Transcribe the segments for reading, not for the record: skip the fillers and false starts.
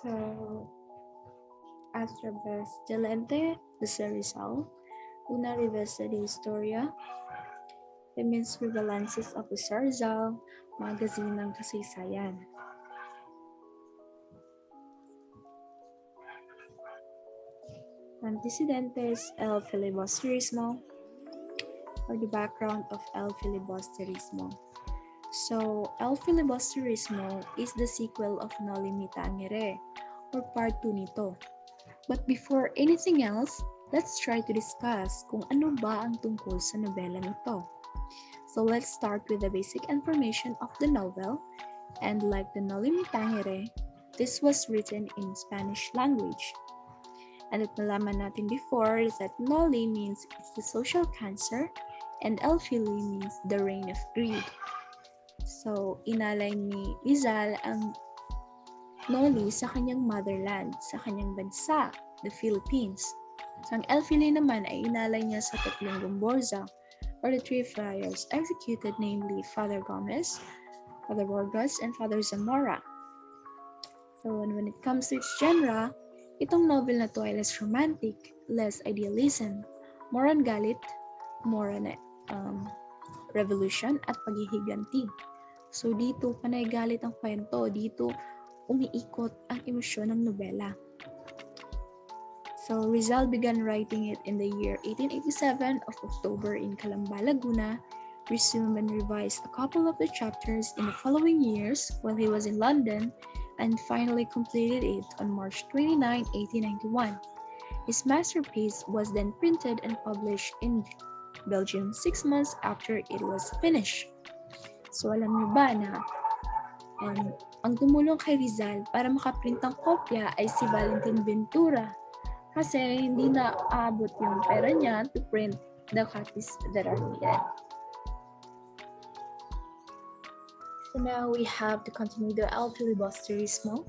So, a través del lente de Rizal, una revista de historia, Women's Revelances of the Rizal, magazine ng kasaysayan. Antecedentes el Filibusterismo, or the background of el Filibusterismo. So, el Filibusterismo is the sequel of No Limit Tangere, or part 2 nito. But before anything else, let's try to discuss kung ano ba ang tungkol sa nobela nito. So let's start with the basic information of the novel, and like the No Limit Tangere, this was written in Spanish language. And at nalaman natin before is that Noli means it's the social cancer, and El Fili means the reign of greed. So, inalay ni Rizal ang Noli sa kanyang motherland, sa kanyang bansa, the Philippines. So, ang El Fili naman ay inalay niya sa tatlong Gomborza, or the three friars executed, namely Father Gomez, Father Borgas, and Father Zamora. So, when it comes to its genre, itong novel na to ay less romantic, less idealism, more on galit, more on revolution, at paghihiganti. So, dito panay galit ang kwento, dito umiikot ang emosyon ng nobela. So, Rizal began writing it in the year 1887 of October in Calamba, Laguna, resumed and revised a couple of the chapters in the following years while he was in London, and finally completed it on March 29, 1891. His masterpiece was then printed and published in Belgium 6 months after it was finished. So, alam niyo ba na ang tumulong kay Rizal para makaprint ng kopya ay si Valentin Ventura, kasi hindi na aabot yung pera niya to print the copies that are needed. So now we have to continue the El Filibusterismo.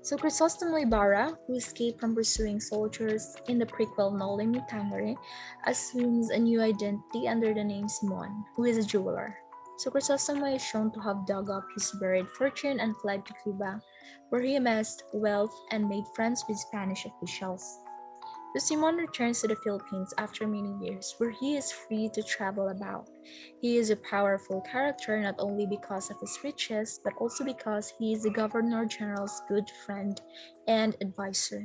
So Chrysostom Ibarra, who escaped from pursuing soldiers in the prequel No Limit Tangere, assumes a new identity under the name Simon, who is a jeweler. So Chrysostom is shown to have dug up his buried fortune and fled to Cuba, where he amassed wealth and made friends with Spanish officials. So Simon returns to the Philippines after many years, where he is free to travel about. He is a powerful character not only because of his riches, but also because he is the Governor General's good friend and advisor.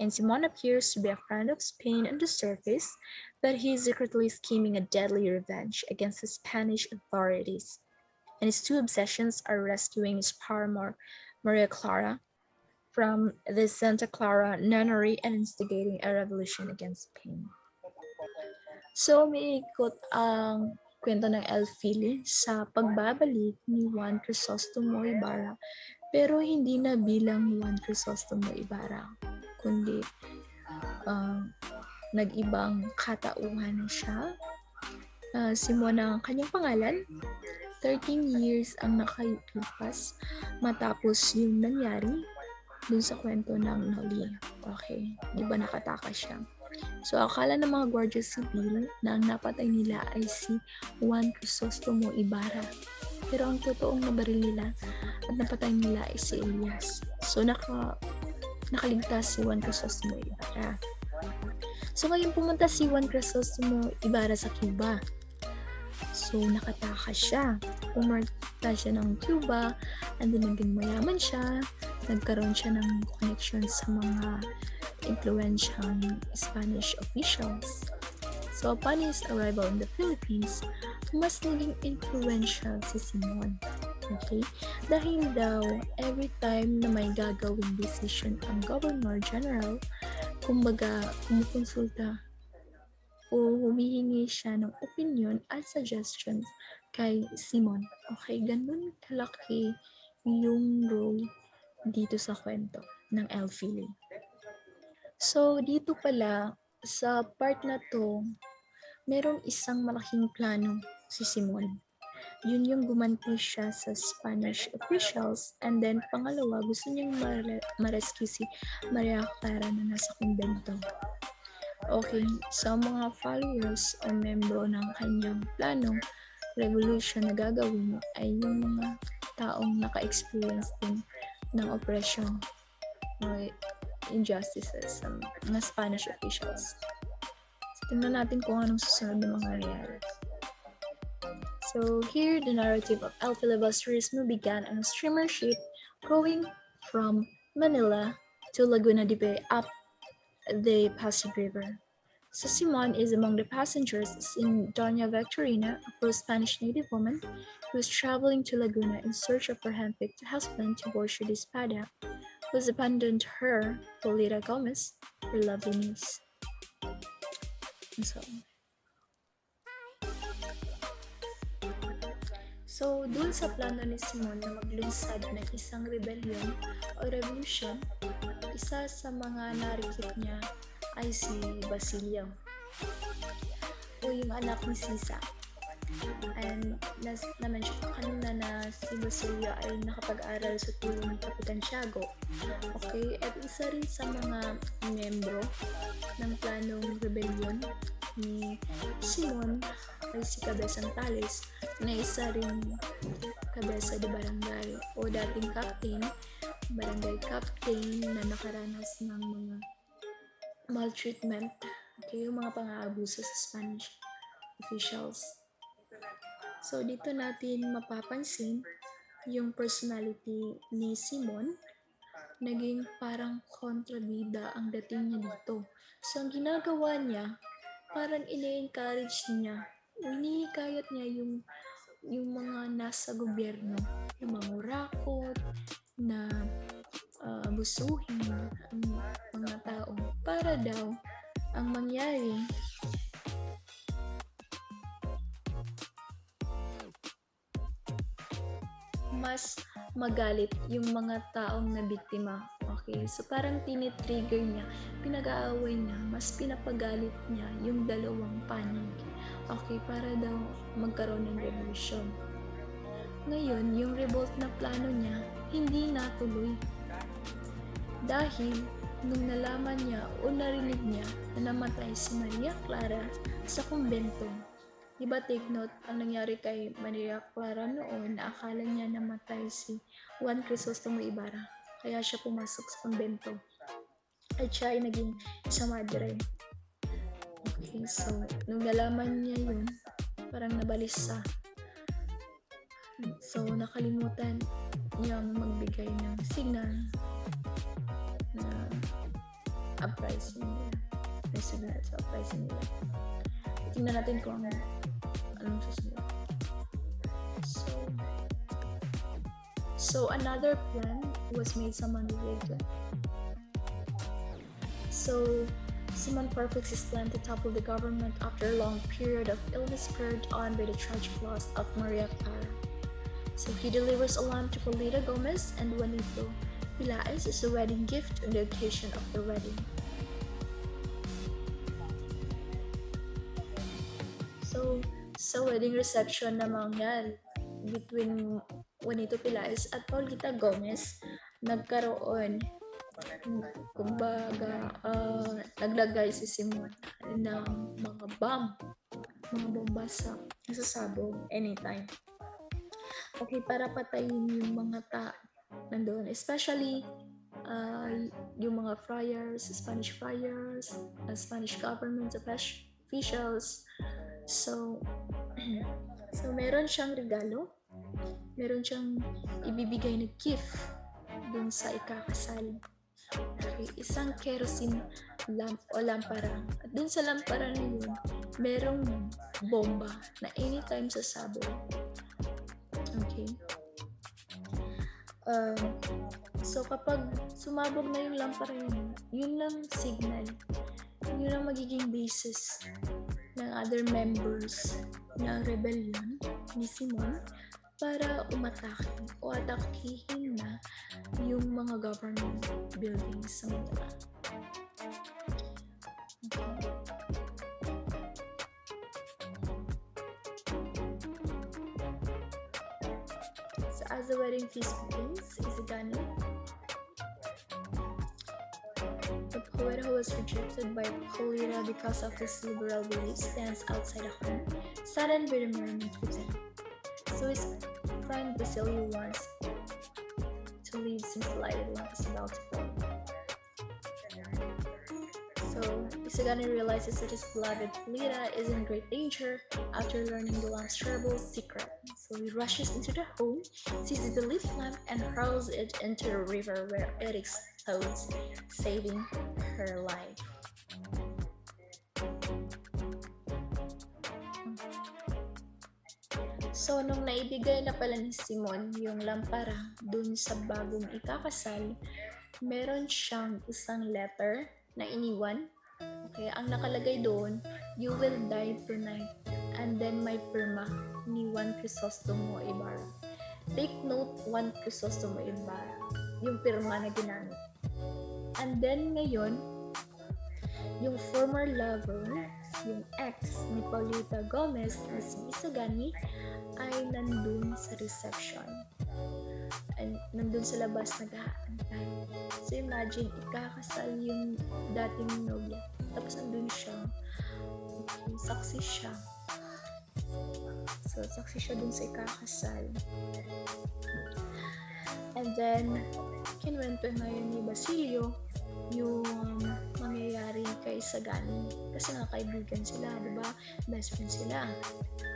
And Simon appears to be a friend of Spain on the surface, but he is secretly scheming a deadly revenge against the Spanish authorities. And his two obsessions are rescuing his paramour, Maria Clara, from the Santa Clara nunnery and instigating a revolution against Spain. So, umiikot ang kwento ng El Fili sa pagbabalik ni Juan Crisostomo Ibarra, pero hindi na bilang Juan Crisostomo Ibarra, kundi nag-ibang katauhan na siya. Simon ang kanyang pangalan. 13 years ang nakalipas matapos yung nangyari dun sa kwento ng Noli. Okay, di ba nakatakas siya? So, akala ng mga Guardia Civil na ang napatay nila ay si Juan Crisostomo Ibarra. Pero ang totoong nabaril nila at napatay nila ay si Elias. So, nakaligtas si Juan Crisostomo Ibarra. So, ngayon pumunta si Juan Crisostomo Ibarra sa Cuba. So, nakatakas siya. Pumunta siya ng Cuba, and then naging mayaman siya. Nagkaroon siya ng connection sa mga influential Spanish officials. So, upon his arrival in the Philippines, mas naging influential si Simon. Okay? Dahil daw, every time na may gagawing decision ang Governor General, kumbaga, kumukonsulta o humihingi siya ng opinion at suggestions kay Simon. Okay, ganun kalaki yung role dito sa kwento ng El Fili. So, dito pala, sa part na to, merong isang malaking plano si Simon. Yun yung gumanti siya sa Spanish officials, and then pangalawa, gusto niyang ma-rescue si Maria Clara na nasa kumbento. Okay, sa mga followers o membro ng kanyang planong revolution na gagawin ay yung mga taong naka-experience din ng oppression. mga injustices sa mga Spanish officials. So, tingnan natin kung anong susunod na mga nangyari. So here, the narrative of El Filibusterismo began on a steamer ship going from Manila to Laguna de Bay up the Pasig River. So Simon is among the passengers in Doña Victorina, a pro-Spanish native woman who was traveling to Laguna in search of her hand-picked husband to Borja de Espada, who's abandoned her, Polita Gomez, her lovely niece. So, dun sa plano ni Simon na maglunsad ng isang rebellion o revolution, isa sa mga narikip niya ay si Basilio o yung anak ni Sisa. And na-mention ko kanina na si Basilio ay nakapag-aral sa tulong ni Kapitan Tiago. Okay, at isa rin sa mga membro ng planong rebellion ni Simon ay si Cabezang Tales, na isa rin kabesa de barangay o dating barangay captain na nakaranas ng mga maltreatment, okay, yung mga pang-aabuso sa Spanish officials. So dito natin mapapansin yung personality ni Simon, naging parang kontrabida ang dating niya dito. So ang ginagawa niya, parang ine-encourage niya, inihikayat niya yung mga nasa gobyerno na mangurakot, na abusuhin ang mga tao para daw ang mangyari mas magalit yung mga taong na biktima. Okay, so parang tinitrigger niya, pinag-aaway niya, mas pinapagalit niya yung dalawang panig. Okay, para daw magkaroon ng revolution. Ngayon, yung revolt na plano niya, hindi natuloy. Dahil, nung nalaman niya o narinig niya na namatay si Maria Clara sa kumbento. Diba, take note, ang nangyari kay Maria Clara noon, na akala niya namatay si Juan Crisostomo Ibarra. Kaya siya pumasok sa kumbento. At siya ay naging isang madre. Okay, so, nung nalaman niya yun, parang nabalisa. So, nakalimutan niyang magbigay ng signal na uprising nila. May signal sa uprising nila. Tingnan natin kung anong susunod. So another plan was made some months later. So, Simon perfects his plan to topple the government after a long period of illness spurred on by the tragic loss of Maria Clara. So he delivers a lamp to Polita Gomez and Juanito Pilaes as a wedding gift on the occasion of the wedding. So, sa wedding reception na mangyari between Juanito Pilaes at Polita Gomez, nagkaroon, kumbaga, naglagay si Simon ng mga bomba sa sabog anytime. Okay, para patayin yung mga nandoon, especially yung mga friars, Spanish friars, Spanish government officials. So meron siyang regalo, meron siyang ibibigay na gift dun sa ikakasal. Okay, isang kerosene lamp o lampara. At dun sa lampara na yun, merong bomba na anytime sasabog. Okay. So kapag sumabog na yung lampara yun lang signal. Yun ang magiging basis ng other members ng rebellion ni Simon para umatake o atakihin na yung mga government buildings sa Manila. Okay. So as the wedding feast begins, Isidani, the poet who was rejected by Polita because of his liberal beliefs, stands outside the home, saddened by the merriment within. So his friend Basilio wants to leave since the lighted lamp is about to fall. Sagani realizes that his beloved Lita is in great danger after learning the lamp's terrible secret. So he rushes into the home, seizes the lit lamp, and hurls it into the river where it explodes, saving her life. So, nung naibigay na pala ni Simon yung lampara dun sa bagong ikakasal, meron siyang isang letter na iniwan. Okay, ang nakalagay doon, you will die tonight, and then may pirma ni Juan Crisostomo Ibarra. Take note, Juan Crisostomo Ibarra, yung pirma na ginamit. And then ngayon, yung former lover, yung ex ni Paulita Gomez na si Isagani, ay nandun sa reception. And nandun sa labas nag-aantay. So imagine, ikakasal yung dating nobya. Tapos nandun siya. Okay, saksi siya. So, saksi siya dun sa ikakasal. And then, kinwento ngayon ni Basilio yung mangyayari kay Sagani. Kasi nga kaibigan sila, diba? Best friend sila.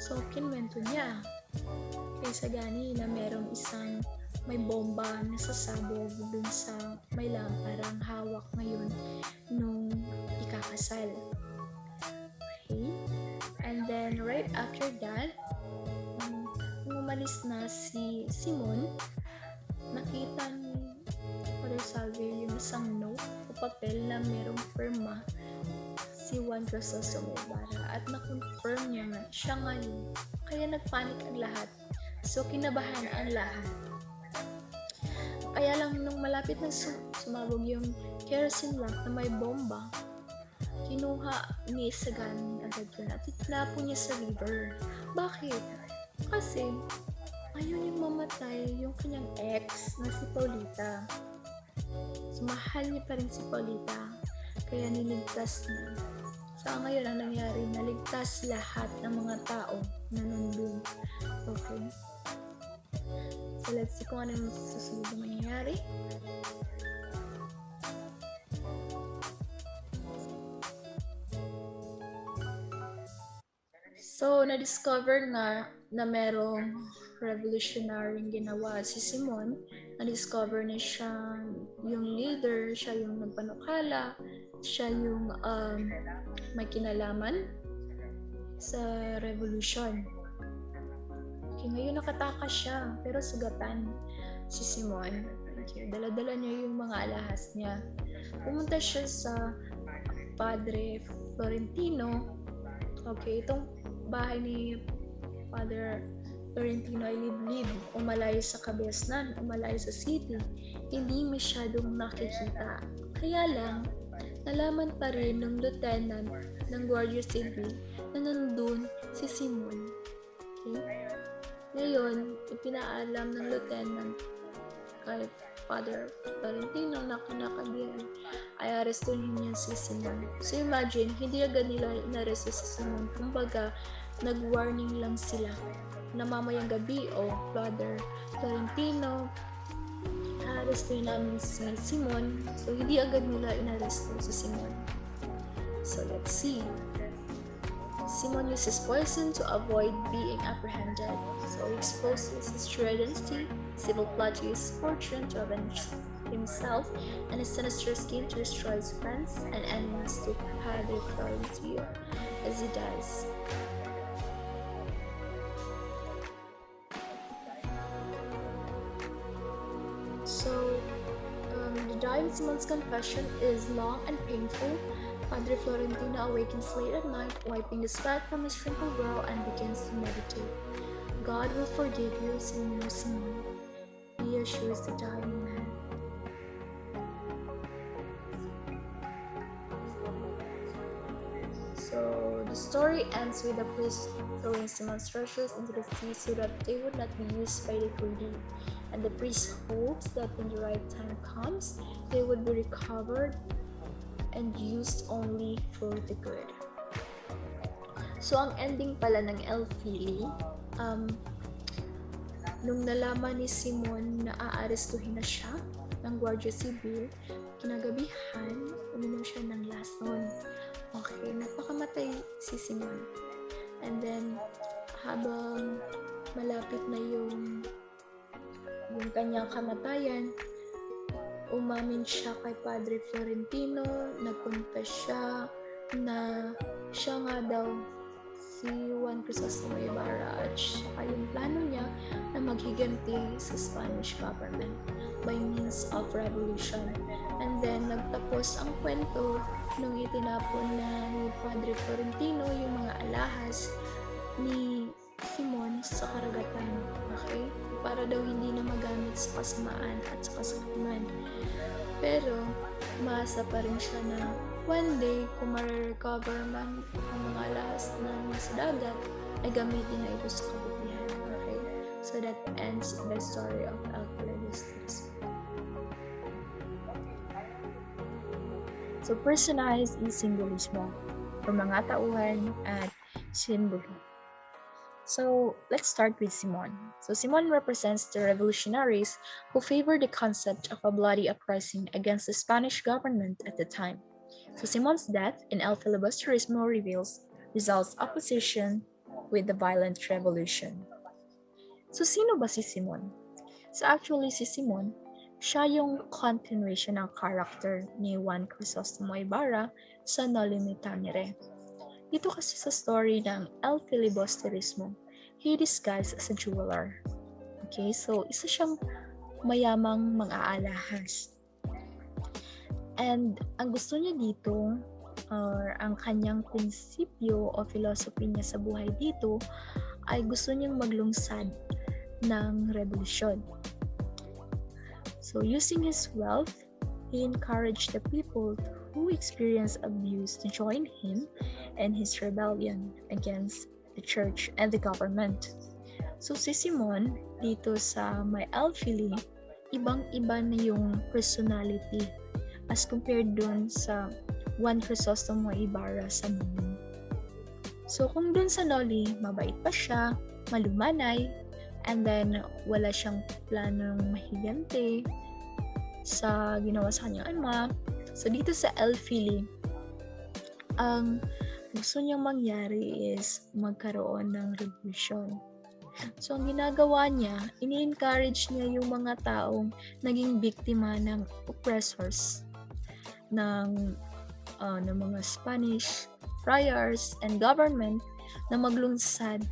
So, kinwento niya kay Sagani na merong isang may bomba na sasabog dun sa may lamparang hawak ngayon nung ikakasal. Okay? And then, right after that, nung umalis na si Simon, nakita ni Father Salvio yung isang note o papel na merong firma si Juan Crisostomo Ibarra at na-confirm niya nga siya nga yun. Kaya nagpanik ang lahat. So, kinabahan ang lahat. Kaya lang nung malapit na sumabog yung kerosene lamp na may bomba, kinuha ni Sagani agad yun at itinapo niya sa river. Bakit? Kasi ayaw niyang mamatay yung kanyang ex na si Paulita. So, mahal niya pa rin si Paulita, kaya niligtas niya. So, ngayon ang nangyari, naligtas lahat ng mga tao na nandun. Okay? So, let's see kung ano yung susunod na mangyayari. So, na-discover nga na merong revolutionary ginawa si Simon. Na-discover na siya yung leader, siya yung nagpanukala, siya yung may kinalaman sa revolution. Okay, ngayon nakatakas siya, pero sugatan si Simon. Okay, dala-dala niya yung mga alahas niya. Pumunta siya sa Padre Florentino. Okay, itong bahay ni Father Florentino ay liblib, umalayo sa Cabeznan, umalayo sa city. Hindi masyadong nakikita. Kaya lang, nalaman pa rin ng lieutenant ng Guardia Civil na nandun si Simon. Okay? Ngayon, ipinaalam ng lieutenant kay Father Florentino na kinakabihan ay arestuhin niya si Simon. So imagine, hindi agad nila inaresto si Simon. Kumbaga, nag-warning lang sila na mamayang gabi, Father Florentino, arestuhin namin si Simon. So hindi agad nila inaresto si Simon. So let's see. Simon uses poison to avoid being apprehended. So he exposes his true identity, civil plot to use fortune to avenge himself, and his sinister scheme to destroy his friends and enemies to Padre Florentino as he does. So, the dying Simon's confession is long and painful. Padre Florentino awakens late at night, wiping the sweat from his wrinkled brow, and begins to meditate. God will forgive you, Senor Simon, he assures the dying man. So, the story ends with the priest throwing Simon's treasures into the sea so that they would not be used by the greedy. And the priest hopes that when the right time comes, they would be recovered and used only for the good. So, ang ending pala ng El Fili, nung nalaman ni Simon na aarestuhin na siya ng Guardia Civil, kinagabihan, uminom siya ng lason Okay, napakamatay si Simon. And then, habang malapit na yung kanyang kamatayan, umamin siya kay Padre Florentino, nag-confess siya na siya nga daw si Juan Crisostomo Ibarra at saka yung plano niya na maghiganti sa Spanish government by means of revolution. And then, nagtapos ang kwento nung itinapon na ni Padre Florentino yung mga alahas ni Simon sa karagatan. Okay? Para daw hindi na magamit sa kasamaan at sa kasakiman. Pero, maasa pa rin siya na one day, kung ma-recover man ang mga alahas na nasa dagat, ay gamitin na ito sa kabutihan. Okay? So that ends the story of El Filibusterismo. So, personalized is symbolismo for mga tauhan at simbolo. So, let's start with Simon. So, Simon represents the revolutionaries who favored the concept of a bloody uprising against the Spanish government at the time. So, Simon's death in El Filibusterismo reveals results opposition with the violent revolution. So, sino ba si Simon? So, actually, si Simon, siya yung continuation ng character ni Juan Crisostomo Ibarra sa Noli Me Tangere. Dito kasi sa story ng El Filibusterismo, he disguised as a jeweler. Okay, so isa siyang mayamang mang-aalahas. And ang gusto niya dito, or ang kanyang prinsipyo o philosophy niya sa buhay dito, ay gusto niyang maglungsad ng revolusyon. So using his wealth, he encouraged the people who experienced abuse to join him in his rebellion against the church and the government. So si Simon, dito sa may El Fili, ibang-iba na yung personality as compared dun sa Juan Crisostomo Ibarra sa Noli. So kung dun sa Noli, mabait pa siya, malumanay, and then wala siyang planong mahigante sa ginawa sa kanyang ama. So dito sa El Fili, ang gusto niyang mangyari is magkaroon ng revolution. So ang ginagawa niya, ini-encourage niya yung mga taong naging biktima ng oppressors ng mga Spanish friars and government na maglunsad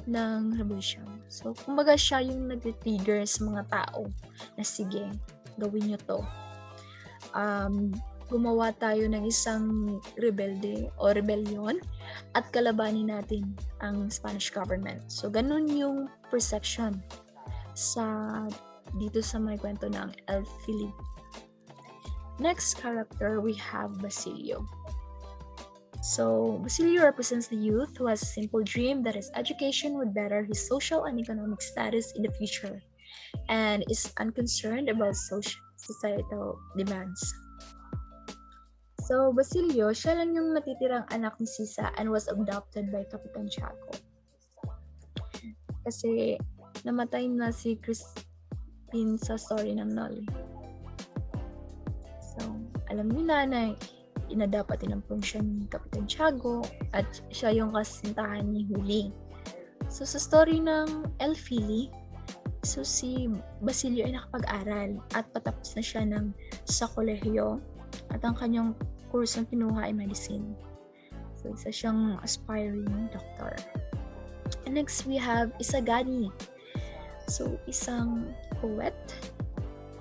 ng revolution. So kumbaga siya yung nag-trigger sa mga tao na sige, gawin niyo to. Gumawa tayo ng isang rebelde o rebellion at kalabanin natin ang Spanish government. So, ganun yung perception dito sa may kwento ng El Fili. Next character, we have Basilio. So, Basilio represents the youth who has a simple dream that his education would better his social and economic status in the future and is unconcerned about societal demands. So, Basilio, siya lang yung natitirang anak ni Sisa and was adopted by Kapitan Tiago. Kasi namatay na si Crispin sa story ng Noli. So, alam niyo na inadapat inampun siya ni Kapitan Tiago at siya yung kasintahan ni Huli. So, sa story ng El Fili, so si Basilio ay nakapag-aral at patapos na siya sa kolehiyo at ang kanyang kursong kinuha ay medicine. So, isa siyang aspiring doctor. And next, we have Isagani. So, isang poet.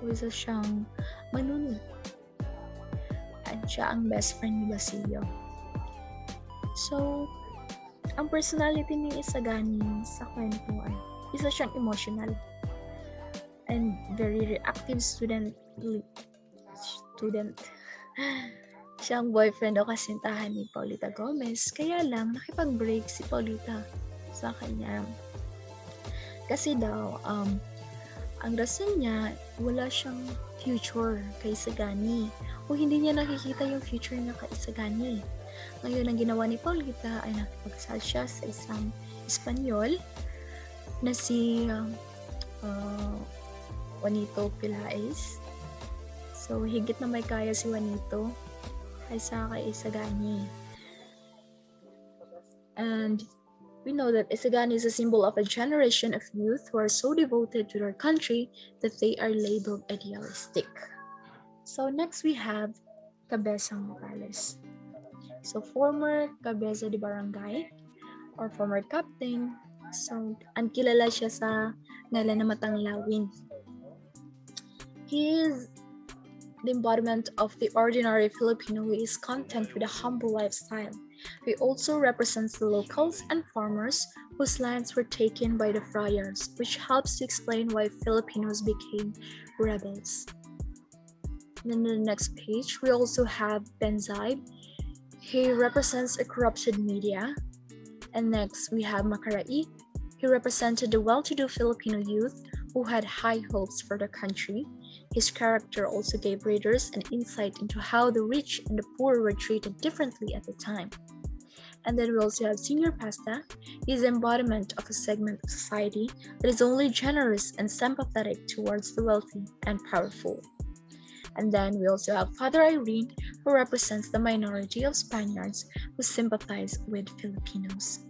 Isa siyang manunulat. At siya ang best friend ni Basilio. So, ang personality ni Isagani sa kwento ay isa siyang emotional and very reactive student. Siya ang boyfriend o kasintahan ni Paulita Gomez. Kaya lang, nakipag-break si Paulita sa kanya. Kasi daw, ang rason niya, wala siyang future kay Isagani. O hindi niya nakikita yung future niya kay Isagani. Ngayon, ang ginawa ni Paulita ay nakipagsal siya sa isang Espanyol na si Juanito Pilaes. So, higit na may kaya si Juanito kaysa kay Isagani. And we know that Isagan is a symbol of a generation of youth who are so devoted to their country that they are labeled idealistic. So next we have Cabeza Morales. So former Cabeza de Barangay or former captain. So ang kilala siya sa ngalan na Matanglawin. He is the embodiment of the ordinary Filipino who is content with a humble lifestyle. He also represents the locals and farmers whose lands were taken by the friars, which helps to explain why Filipinos became rebels. And then on the next page, we also have Benzaib. He represents a corrupted media. And next, we have Makarai. He represented the well-to-do Filipino youth who had high hopes for the country. His character also gave readers an insight into how the rich and the poor were treated differently at the time. And then we also have Senior Pasta. He is the embodiment of a segment of society that is only generous and sympathetic towards the wealthy and powerful. And then we also have Father Irene, who represents the minority of Spaniards who sympathize with Filipinos.